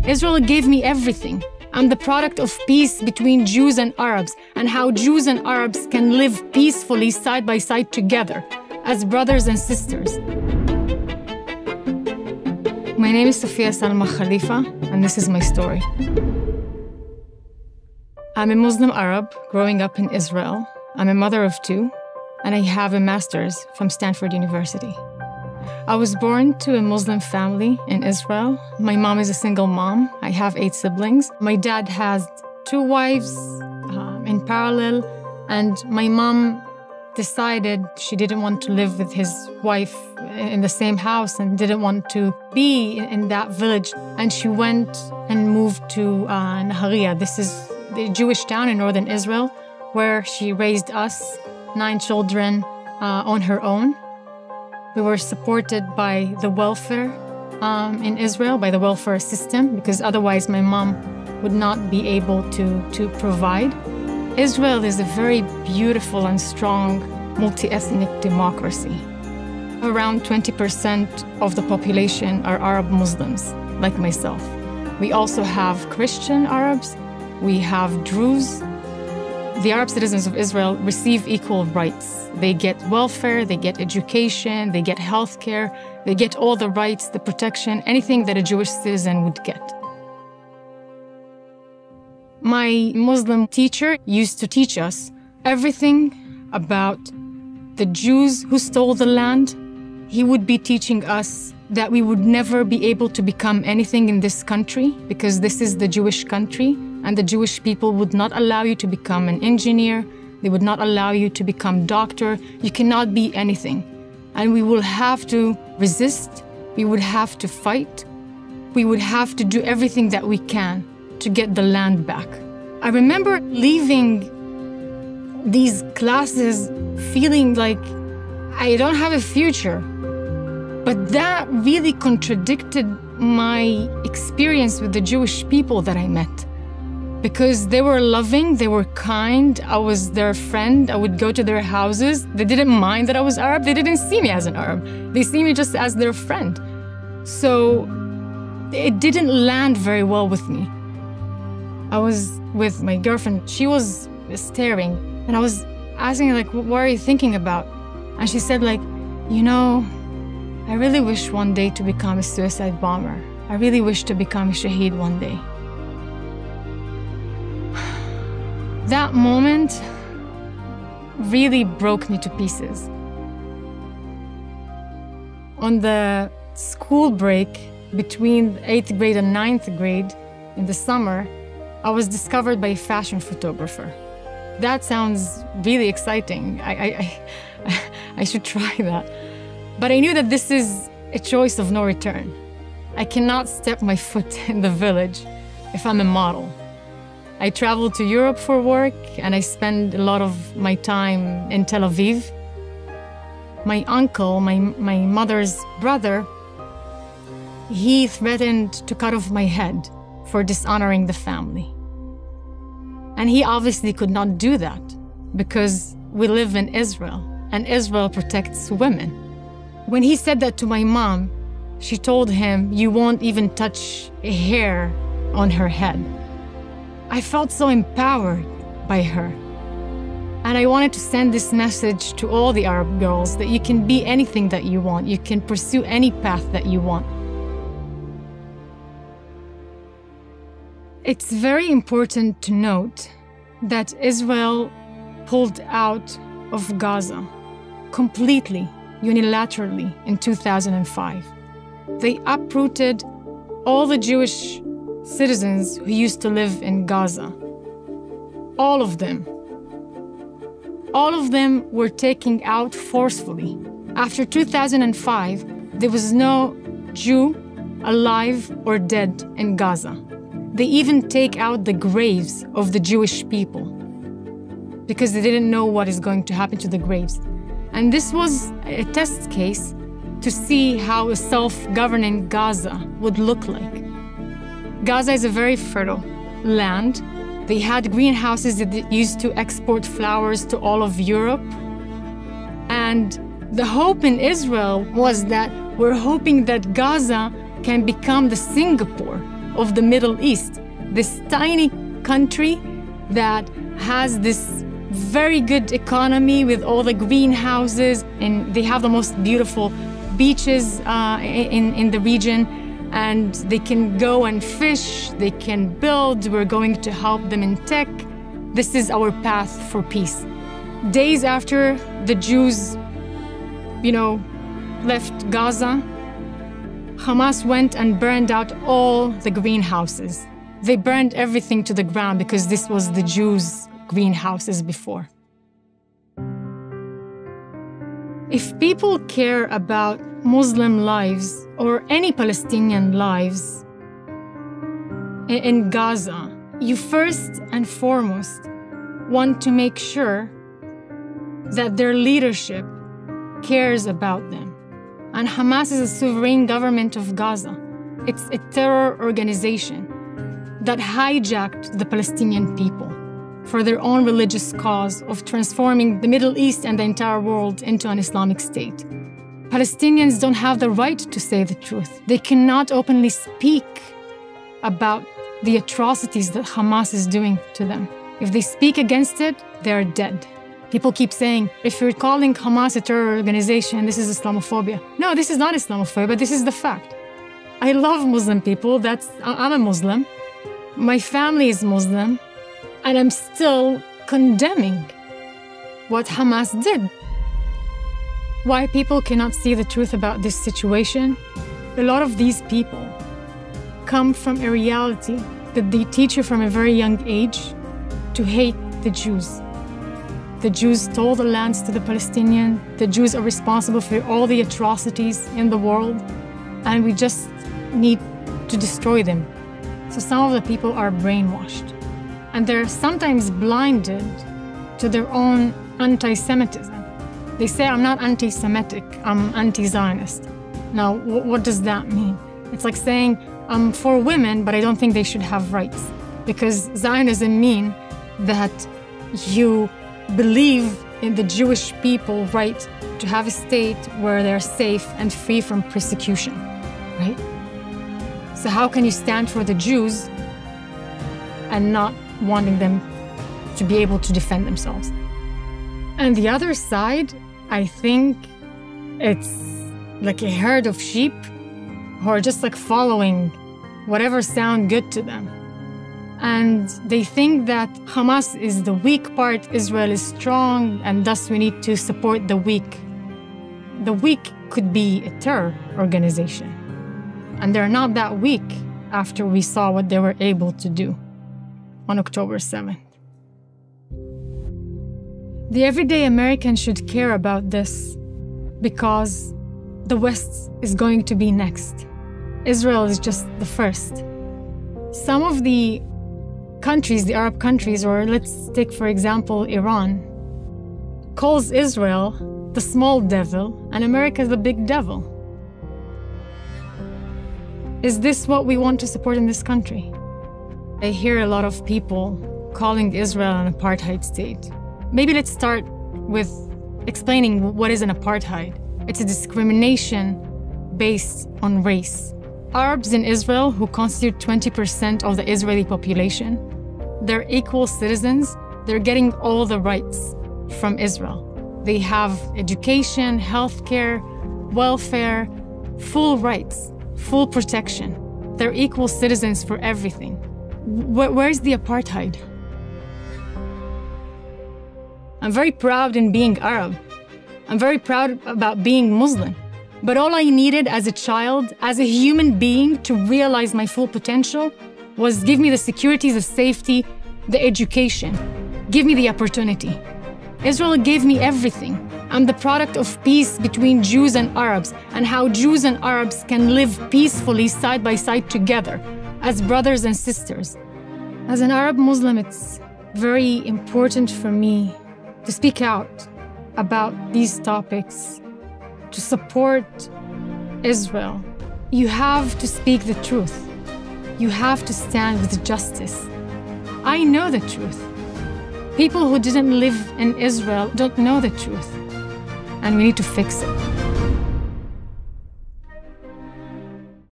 Israel gave me everything. I'm the product of peace between Jews and Arabs, and how Jews and Arabs can live peacefully side by side together as brothers and sisters. My name is Sophia Khalifa, and this is my story. I'm a Muslim Arab growing up in Israel. I'm a mother of two, and I have a master's from Stanford University. I was born to a Muslim family in Israel. My mom is a single mom. I have 8 siblings. My dad has 2 wives in parallel, and my mom decided she didn't want to live with his wife in the same house and didn't want to be in that village. And she went and moved to Nahariya. This is the Jewish town in northern Israel where she raised us, 9 children, on her own. We were supported by the welfare in Israel, by the welfare system, because otherwise my mom would not be able to provide. Israel is a very beautiful and strong multi-ethnic democracy. Around 20% of the population are Arab Muslims, like myself. We also have Christian Arabs, we have Druze. The Arab citizens of Israel receive equal rights. They get welfare, they get education, they get healthcare, they get all the rights, the protection, anything that a Jewish citizen would get. My Muslim teacher used to teach us everything about the Jews who stole the land. He would be teaching us that we would never be able to become anything in this country because this is the Jewish country, and the Jewish people would not allow you to become an engineer. They would not allow you to become doctor. You cannot be anything. And we will have to resist. We would have to fight. We would have to do everything that we can to get the land back. I remember leaving these classes feeling like I don't have a future. But that really contradicted my experience with the Jewish people that I met. Because they were loving, they were kind, I was their friend, I would go to their houses. They didn't mind that I was Arab, they didn't see me as an Arab. They see me just as their friend. So it didn't land very well with me. I was with my girlfriend, she was staring, and I was asking her, like, what are you thinking about? And she said, like, you know, I really wish one day to become a suicide bomber. I really wish to become a shaheed one day. That moment really broke me to pieces. On the school break between 8th grade and 9th grade in the summer, I was discovered by a fashion photographer. That sounds really exciting. I should try that. But I knew that this is a choice of no return. I cannot step my foot in the village if I'm a model. I traveled to Europe for work, and I spend a lot of my time in Tel Aviv. My uncle, my mother's brother, he threatened to cut off my head for dishonoring the family. And he obviously could not do that because we live in Israel, and Israel protects women. When he said that to my mom, she told him, "You won't even touch a hair on her head." I felt so empowered by her. And I wanted to send this message to all the Arab girls that you can be anything that you want. You can pursue any path that you want. It's very important to note that Israel pulled out of Gaza completely, unilaterally in 2005. They uprooted all the Jewish citizens who used to live in Gaza. All of them. All of them were taken out forcefully. After 2005, there was no Jew alive or dead in Gaza. They even take out the graves of the Jewish people because they didn't know what is going to happen to the graves. And this was a test case to see how a self-governing Gaza would look like. Gaza is a very fertile land. They had greenhouses that used to export flowers to all of Europe. And the hope in Israel was that we're hoping that Gaza can become the Singapore of the Middle East, this tiny country that has this very good economy with all the greenhouses, and they have the most beautiful beaches in the region, and they can go and fish, they can build, we're going to help them in tech. This is our path for peace. Days after the Jews, left Gaza, Hamas went and burned out all the greenhouses. They burned everything to the ground because this was the Jews' greenhouses before. If people care about Muslim lives or any Palestinian lives in Gaza, you first and foremost want to make sure that their leadership cares about them. And Hamas is a sovereign government of Gaza. It's a terror organization that hijacked the Palestinian people for their own religious cause of transforming the Middle East and the entire world into an Islamic state. Palestinians don't have the right to say the truth. They cannot openly speak about the atrocities that Hamas is doing to them. If they speak against it, they're dead. People keep saying, if you're calling Hamas a terror organization, this is Islamophobia. No, this is not Islamophobia, this is the fact. I love Muslim people, I'm a Muslim. My family is Muslim, and I'm still condemning what Hamas did. Why people cannot see the truth about this situation? A lot of these people come from a reality that they teach you from a very young age to hate the Jews. The Jews stole the lands to the Palestinians. The Jews are responsible for all the atrocities in the world, and we just need to destroy them. So some of the people are brainwashed, and they're sometimes blinded to their own anti-Semitism. They say, I'm not anti-Semitic, I'm anti-Zionist. Now, what does that mean? It's like saying, I'm for women, but I don't think they should have rights. Because Zionism means that you believe in the Jewish people right to have a state where they're safe and free from persecution, right? So how can you stand for the Jews and not wanting them to be able to defend themselves? And the other side, I think it's like a herd of sheep who are just like following whatever sound good to them. And they think that Hamas is the weak part, Israel is strong, and thus we need to support the weak. The weak could be a terror organization. And they're not that weak after we saw what they were able to do on October 7th. The everyday American should care about this because the West is going to be next. Israel is just the first. Some of the countries, the Arab countries, or let's take for example Iran, calls Israel the small devil and America the big devil. Is this what we want to support in this country? I hear a lot of people calling Israel an apartheid state. Maybe let's start with explaining what is an apartheid. It's a discrimination based on race. Arabs in Israel, who constitute 20% of the Israeli population, they're equal citizens. They're getting all the rights from Israel. They have education, healthcare, welfare, full rights, full protection. They're equal citizens for everything. Where's the apartheid? I'm very proud in being Arab. I'm very proud about being Muslim. But all I needed as a child, as a human being, to realize my full potential was give me the security, the safety, the education. Give me the opportunity. Israel gave me everything. I'm the product of peace between Jews and Arabs, and how Jews and Arabs can live peacefully side by side together as brothers and sisters. As an Arab Muslim, it's very important for me to speak out about these topics, to support Israel. You have to speak the truth. You have to stand with justice. I know the truth. People who didn't live in Israel don't know the truth. And we need to fix it.